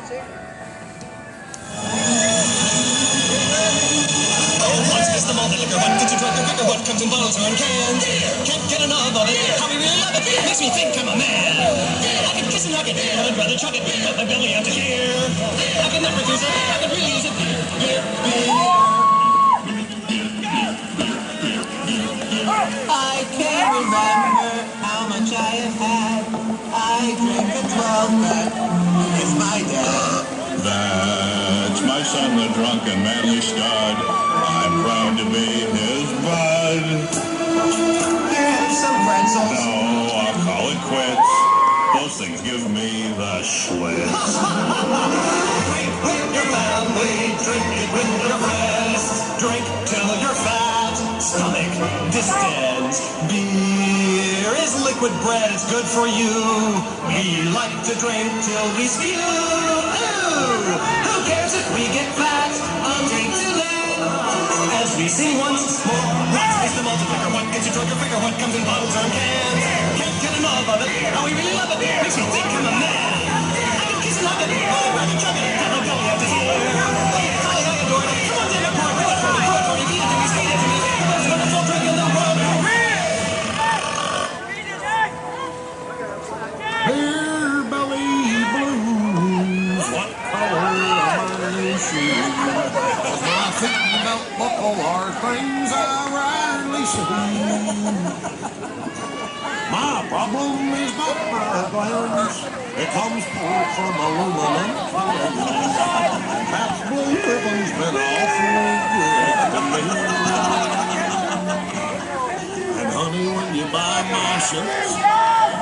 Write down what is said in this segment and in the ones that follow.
Once is the malt liquor, one gets you drunk, the quicker, what comes in bottles or in cans. Can't get enough of it, how we really love it, makes me think I'm a man. I could kiss and hug it, but I'd rather chug it, but my belly out to here. I can never refuse it, I could really use it, beer. I can't remember how much I have had. I drink a 12-pack, it's my dad. That's my son, the drunk and manly stud. I'm proud to be his bud. Here's some pretzels. No, I'll call it quits. Those things give me the schlitz. Drink with your family, drink it with your friends. Drink till you're fat, stomach distends. Beer is liquid bread, it's good for you. We like to drink till we spew. Ooh, who cares if we get fat? I'll drink to that. As we sing once more, what is the multiplier? What gets you drunker, quicker? What comes in bottles or cans? Can't get enough of it, how we really love it, makes me think I'm a man. I can kiss and hug it, but I'd rather chug it, till my belly out to here. I adore it, come on, take a pour, do it for me, feed it to me, speed it to me. The most wonderful drink in the world. Beer belly blues, what color are my shoes? My feet belt buckle are things I rarely see. My problem is not my glands, it comes poured from aluminum cans. That blue ribbon's been awfully good to me. And honey, when you buy my shirts,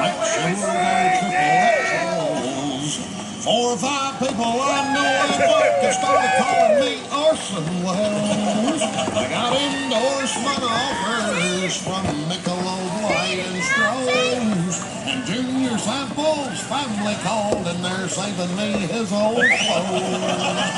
make sure they're triple XLs. 4 or 5 people I know at work have started calling me Orson Welles. I got endorsement offers from Michelob Light and Stroh's. And Junior Sample's family called and they're saving me his old clothes.